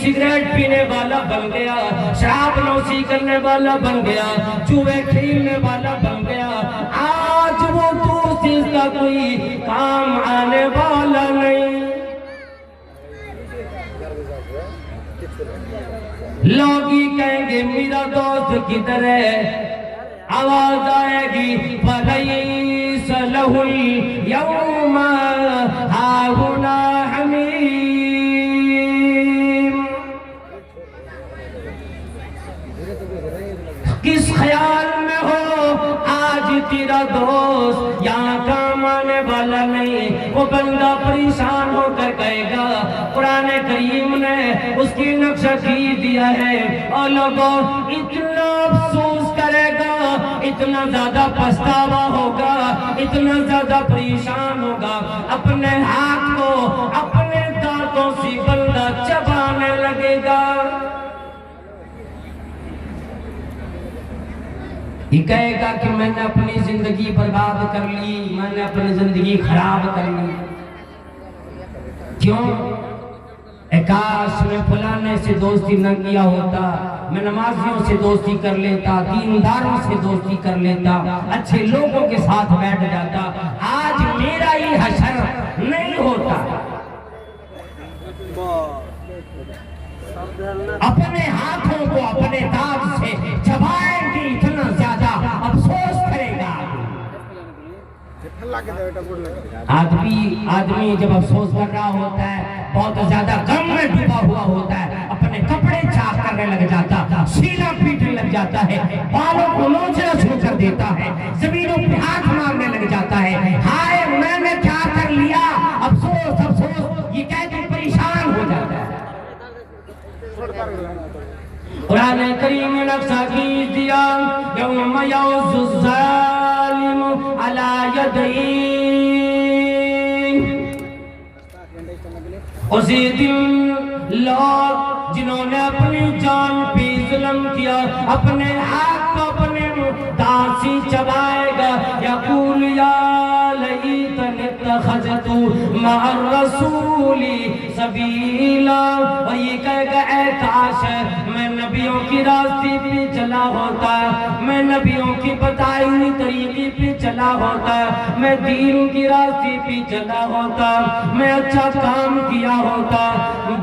Cigarette पीने वाला बन गया, शराब नौशी करने वाला बन गया, जुए खेलने वाला बन गया। आज वो दोस्त इसका कोई काम आने वाला नहीं। लोग ही कहेंगे मेरा दोस्त किधर है, आवाज आएगी फलैस लहुल यौमा हाहुना हमीम। किस ख्याल में हो आज तेरा दोस्त यहाँ काम आने वाला नहीं। वो बंदा परेशान होकर कहेगा, कुरान करीम ने उसकी नक्शा की दिया है, और लोगों इतना अफसोस करेगा, इतना ज्यादा पछतावा होगा, इतना ज्यादा परेशान होगा, अपने हाथ को अपने दांतों से बंदा चबाने लगेगा। ये कहेगा कि मैंने अपनी जिंदगी बर्बाद कर ली, मैंने अपनी जिंदगी खराब कर ली। क्यों? काश मैं फलाने से दोस्ती न किया होता, मैं नमाजियों से दोस्ती कर लेता, दीनदारों से दोस्ती कर लेता, अच्छे लोगों के साथ बैठ जाता, आज मेरा ही हशर नहीं होता। अपने हाथों को अपने दांत से चबाएंगे, इतना ज्यादा अफसोस करेगा आदमी जब अफसोस कर रहा होता है, बहुत ज्यादा गम में डूबा हुआ होता है, अपने कपड़े चाक करने लग जाता, सीना पीटने लग जाता है, बालों को नोचना शुरू कर देता है, जमीनों पे हाथ मारने लग जाता है, हाय मैंने क्या कर लिया, अफसोस अफसोस ये कह के परेशान हो जाता है। कुरान करीम ने नक्शा की दिया, यौम यउज़्ज़ु ज़ालिमु अला यदैहि, उसी दिन लोग जिन्होंने अपनी जान पे जुल्म किया, अपने हाथ को अपने दांत से चबाएगा, यक़ूल या लैतनी इत्तख़ज़तु मअर रसूली सबीला, और ये कहेगा ऐ काश मैं नबियों की रास्ते पे चला होता, मैं नबियों की बताई हुई तरीके पे चला होता, मैं दीन की रास्ते पे चला होता, मैं अच्छा काम किया होता,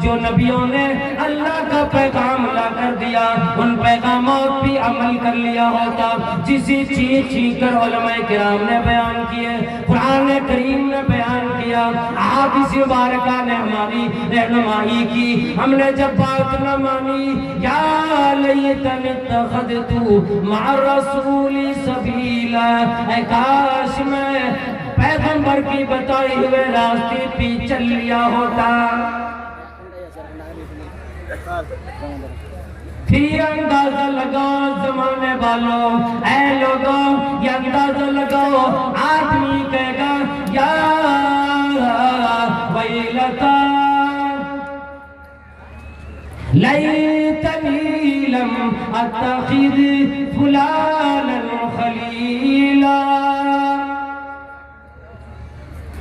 जो नबियों ने अल्लाह का पैगाम ला कर दिया उन पैगामों पे अमल कर लिया होता, जिसे चीख चीख कर उलमाए किराम ने बयान किए, कुरान करीम ने बयान किया, हादिस मुबारका ने हमारी रहनुमाई की। हमने जब बात न मानी, या लैतनी इत्तख़ज़तु मअर रसूली सबीला, ऐ काश मैं पैगंबर की बताए हुए रास्ते पे चल लिया होता। फिर अंदाजा लगाओ जमाने वालों, ऐ लोगों ये अंदाजा लगाओ, आदमी कहेगा या वैलता लैतनी लम अत्तखिज़ फुलानन खलीला।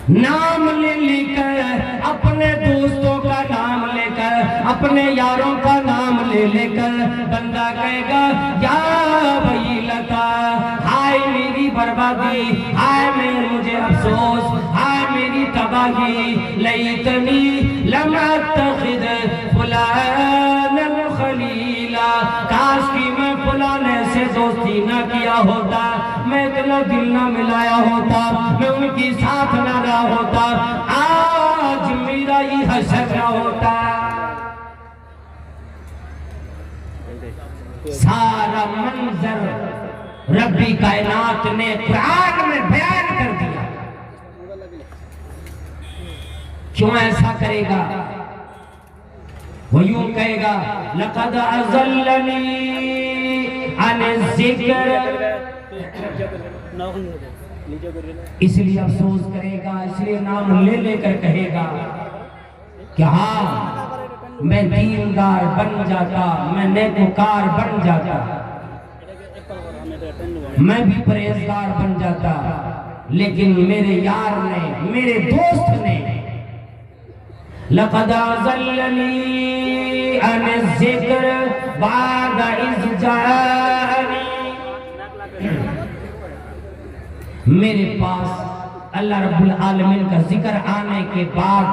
नाम ले लेकर, अपने दोस्तों का नाम लेकर, अपने यारों का नाम ले लेकर बंदा कहेगा या वैलता, हाय मेरी बर्बादी, हाय मुझे अफसोस, हाय मेरी तबाही, लैतनी लम अत्तखिज़ फुलानन खलीला, काश कि मैं फलाने से दोस्ती न किया होता, मैं इतना दिल न मिलाया होता, मैं उनकी साथ न रहा होता, आज मेरा ही हशर न होता। सारा मंजर रब्बी कायनात ने कुरान में बयान कर दिया। क्यों ऐसा करेगा? वो यूं कहेगा लक़द अज़ल्लनी अन ज़िक्र, इसलिए अफसोस करेगा, इसलिए नाम ले लेकर कहेगा कि हाँ मैं दीनदार बन जाता, मैं नेकोकार बन जाता, मैं भी परहेजगार बन जाता, लेकिन मेरे यार ने, मेरे दोस्त ने लक़द अज़ल्लनी अन ज़िक्र बाद इज़ जानी। मेरे पास अल्लाह रब्बुल आलमीन का जिक्र आने के बाद,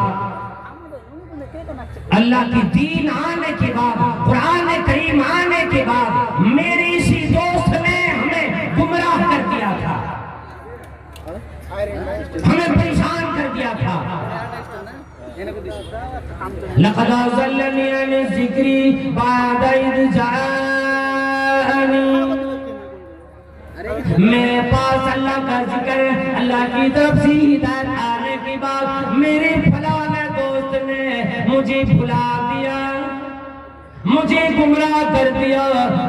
अल्लाह की दीन आने के बाद, कुरान करीम आने के बाद मेरे इसी दोस्त ने हमें गुमराह कर दिया था, हमें परेशान कर दिया था। लक़द अज़ल्लनी अन ज़िक्री बाद इज़ जानी। मेरे पास अल्लाह का जिक्र, अल्लाह की तरफ से हिदायत आने के बाद मेरे फलाने दोस्त ने मुझे भुला दिया, मुझे गुमराह कर दिया।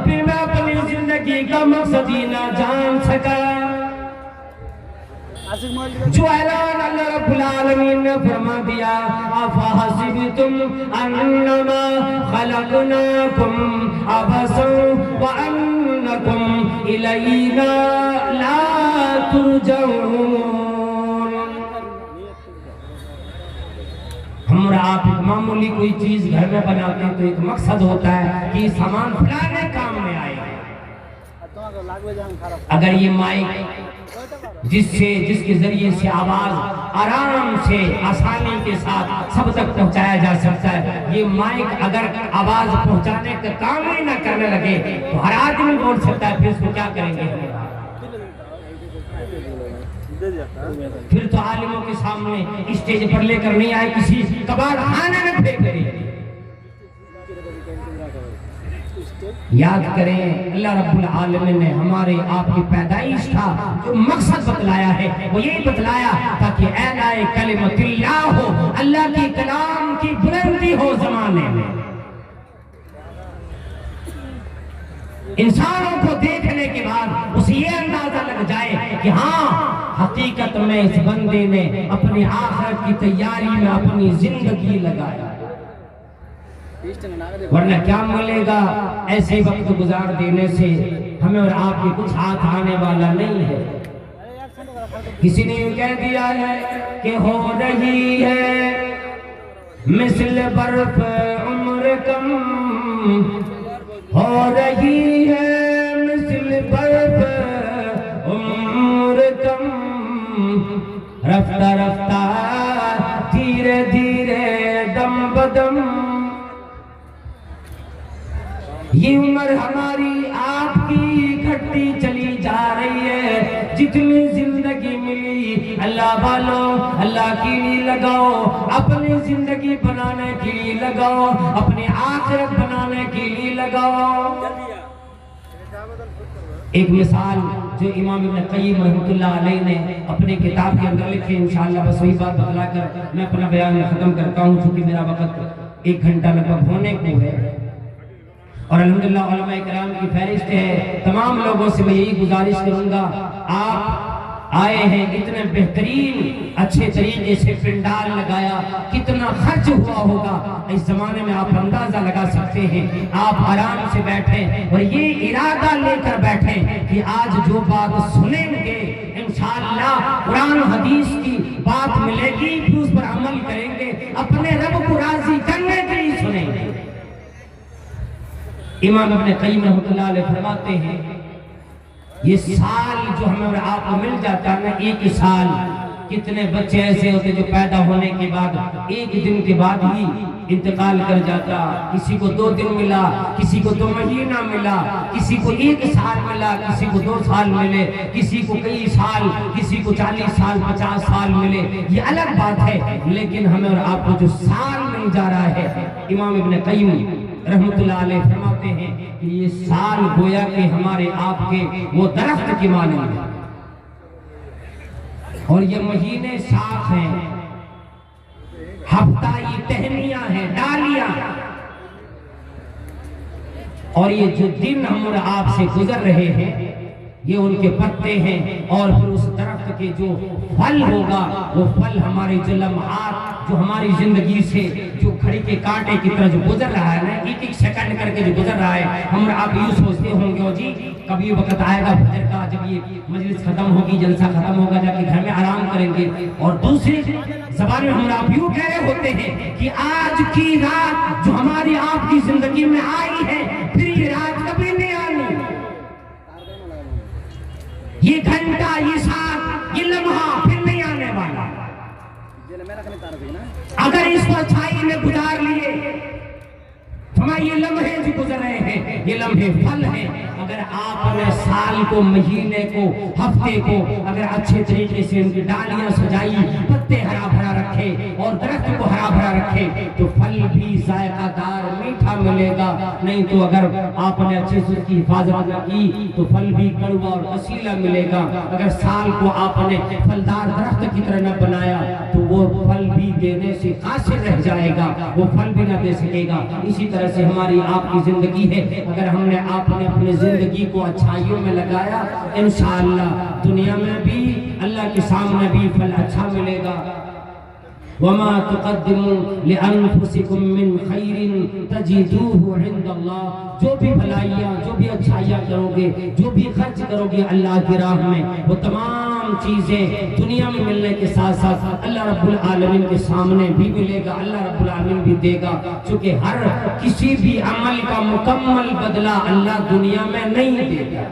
फिर मैं अपनी जिंदगी का मकसद ही ना जान सका। जो ऐलान अल्लाह रब्बुल आलमीन ने फरमा दिया, अफ़हसिबतुम अन्नमा खलक़नाकुम अबसन व अन्नकुम इलैना ला तुरजऊन। हम और आप एक मामूली कोई चीज घर में बनाते हैं तो एक मकसद होता है कि सामान फलाने काम में आए। अगर ये माइक जिसके जरिए से आवाज आराम से आसानी के साथ सब तक पहुंचाया जा सकता है, ये माइक अगर आवाज पहुंचाने का काम ही ना करने लगे तो हर आदमी बोल सकता है, फिर इसको क्या करेंगे? फिर तो आलिमों के सामने स्टेज पर लेकर नहीं आए, किसी कबाड़ खाने में फेंक देंगे। याद करें, अल्लाह रब्बुल आलमीन ने हमारे आपकी पैदाइश का जो मकसद बतलाया है वो यही बतलाया ताकि ऐलाए कलिमतिल्लाह हो, अल्लाह के कलाम की बुलंदी हो जमाने में। इंसानों को देखने के बाद उसे ये अंदाजा लग जाए कि हाँ, हकीकत में इस बंदे ने अपनी आखिरत की तैयारी में अपनी जिंदगी लगाई। वरना क्या मिलेगा ऐसे वक्त गुजार देने से? हमें और आपके कुछ हाथ आने वाला नहीं है। किसी ने कह दिया है कि हो रही है मिसल बर्फ उम्र कम, हो रही है मिसल बर्फ उम्र कम, रफ्ता रफ्ता धीरे धीरे दम बदम। ये उम्र हमारी आपकी घटती चली जा रही है। जितनी जिंदगी मिली अल्लाह वालों, अल्लाह के लिए लगाओ, अपनी जिंदगी बनाने के लिए लगाओ, अपनी आखिरत बनाने के लिए लगाओ। एक मिसाल जो इमाम इब्न क़य्यिम रहमतुल्लाह अलैह ने अपने किताब के अंदर लिखी, इंशाअल्लाह बस वही बात बतलाकर मैं अपना बयान खत्म करता हूँ, क्योंकि मेरा वक्त 1 घंटा लगभग होने को है। और अल्हम्दुलिल्लाह उलमाए किराम की फहरिस्त है। तमाम लोगों से मैं यही गुजारिश करूंगा, आप आए हैं, इतने बेहतरीन अच्छे तरीके से पिंडाल लगाया, कितना खर्च हुआ होगा इस जमाने में आप अंदाजा लगा सकते हैं। आप आराम से बैठे और ये इरादा लेकर बैठे कि आज जो बात सुनेंगे इंशाअल्लाह कुरान हदीस की बात मिलेगी, फिर उस पर अमल करेंगे, अपने रब को राजी करने के लिए सुनेंगे। इमाम इब्न क़य्यिम रहमतुल्लाह अलैह फरमाते हैं, ये साल जो हमें और आपको मिल जाता है ना, एक ही साल, कितने बच्चे ऐसे होते जो पैदा होने के बाद 1 दिन के बाद ही इंतकाल कर जाता। किसी को 2 दिन मिला, किसी को 2 महीना मिला, किसी को 1 साल मिला, किसी को 2 साल मिले, किसी को कई साल, किसी को 40 साल 50 साल मिले, ये अलग बात है। लेकिन हमें और आपको जो साल मिल जा रहा है, इमाम इब्न क़य्यिम रहमतुल्लाह अलैह फरमाते हैं कि ये साल गोया के हमारे आपके वो दरख्त की मानेंगे, और ये महीने साख हैं, हफ्ता ये टहनियां हैं, डालियां, और ये जो दिन हम और आपसे गुजर रहे हैं ये उनके पत्ते हैं। और फिर उस दरख्त के जो फल होगा वो फल हमारे जो लम्हात जो हमारी जिंदगी से जो घड़ी के कांटे की तरह जो गुजर रहा है ना, एक एक सेकंड करके जो गुजर रहा है, हम आप यूँ सोचते होंगे और जी कभी वक्त आएगा फजर का, जब ये मजलिस खत्म होगी, जलसा खत्म होगा, जाके घर में आराम करेंगे। और दूसरी ज़बान में हम आप यूँ कह रहे होते हैं कि आज की रात जो हमारी आपकी जिंदगी में आई है, फिर ये रात कभी नहीं आनी। ये घंटा, ये साथ, ये लम्हा फिर नहीं आने वाला। अगर इसको अच्छाई में गुजार लिए, हमारे ये लम्हे जो गुजर रहे हैं, ये लम्हे फल हैं। अगर आपने साल को, महीने को, हफ्ते को अगर अच्छे तरीके से उनकी डालियां सजाई, पत्ते हरा भरा रखे और दरख्त को हरा भरा रखे, तो फल भी जायकादार मीठा मिलेगा। नहीं तो अगर आपने अच्छे से उसकी हिफाजत न की तो फल भी कड़वा और कसीला मिलेगा। अगर साल को आपने फलदार दरख्त की तरह न बनाया तो वो फल भी देने से कासिर रह जाएगा, वो फल भी न दे सकेगा। इसी तरह से हमारी आपकी जिंदगी है, अगर हमने आपने अपनी जिंदगी को अच्छाइयों में लगाया, इंशाअल्लाह दुनिया में भी अल्लाह के सामने भी फल अच्छा मिलेगा। वमा तुक़द्दिमू लिअन्फुसिकुम मिन खैरिन तजिदूहु इंदल्लाह। जो भी भलाइयाँ, जो भी अच्छाइयाँ करोगे, जो भी खर्च करोगे अल्लाह की राह में, वो तमाम चीज़ें दुनिया में मिलने के साथ साथ अल्लाह रब्बुल आलमीन के सामने भी मिलेगा, अल्लाह रब्बुल आलमीन भी देगा। क्योंकि हर किसी भी अमल का मुकम्मल बदला अल्लाह दुनिया में नहीं देगा।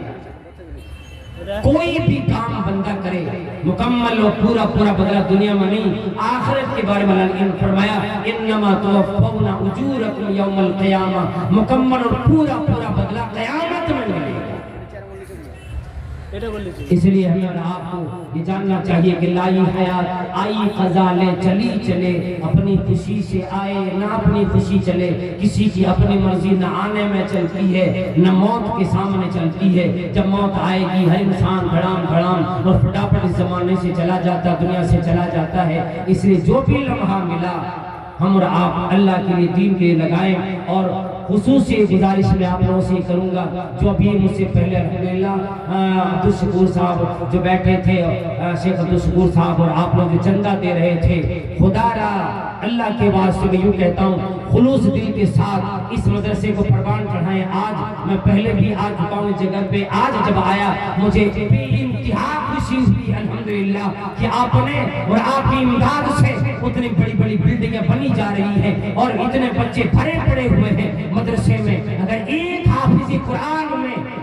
कोई भी काम बंदा करे मुकम्मल और पूरा पूरा बदला दुनिया में नहीं, आखिरत के बारे में अल्लाह ने फरमाया इन्नमा तुवफ़्फ़ौना उजूरकुम यौमल क़ियामह, मुकम्मल और पूरा पूरा बदला क़यामत में मिलेगा। इसलिए हमें और आपको ये जानना चाहिए कि लाई हयात आई क़ज़ा ले चली चले, अपनी खुशी से आए ना अपनी खुशी चले। किसी की अपनी मर्जी न आने में चलती है, न मौत के सामने चलती है। जब मौत आएगी हर इंसान धड़ाम धड़ाम और फटाफट इस जमाने से चला जाता, दुनिया से चला जाता है। इसलिए जो भी लम्हा मिला हम और आप अल्लाह के लिए, दीन के लिए लगाएं। और खुसूसी गुजारिश में आप लोगों से करूँगा, जो अभी मुझसे पहले अल्हम्दुलिल्लाह अब्दुल शकूर साहब जो बैठे थे, शेख अब्दुल शकूर साहब, और आप लोग जो चंदा दे रहे थे, खुदारा अल्लाह के वास्ते मैं यूँ कहता हूँ खुलूस दिल के साथ इस मदरसे को परवान चढ़ाएं। आज मैं पहले भी आ चुका हूँ जगह पे, आज जब आया मुझे इंतहा खुशी हुई अल्हम्दुलिल्लाह कि आपने और आपकी इमदाद से उतनी बड़ी बड़ी बिल्डिंगें बनी जा रही हैं और इतने बच्चे भरे पड़े हुए हैं मदरसे में। अगर एक हाफिज़ कुरान में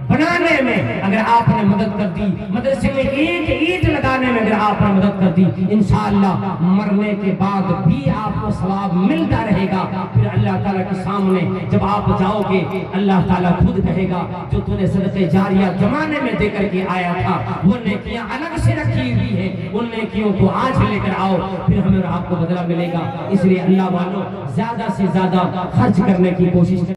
बनाने में अगर आपने मदद कर दी, मदरसे में एक ईंट लगाने में अगर आपने मदद कर दी, इंशाअल्लाह मरने के बाद भी आपको सवाब मिलता रहेगा। फिर अल्लाह ताला के सामने जब आप जाओगे, अल्लाह ताला खुद कहेगा जो तूने सदक़े जारिया जमाने में देकर के आया था, वो नेकियां अलग से रखी हुई है, उन नेकियों को आज लेकर आओ, फिर हमें और आपको बदला मिलेगा। इसलिए अल्लाह वालों ज्यादा से ज्यादा खर्च करने की कोशिश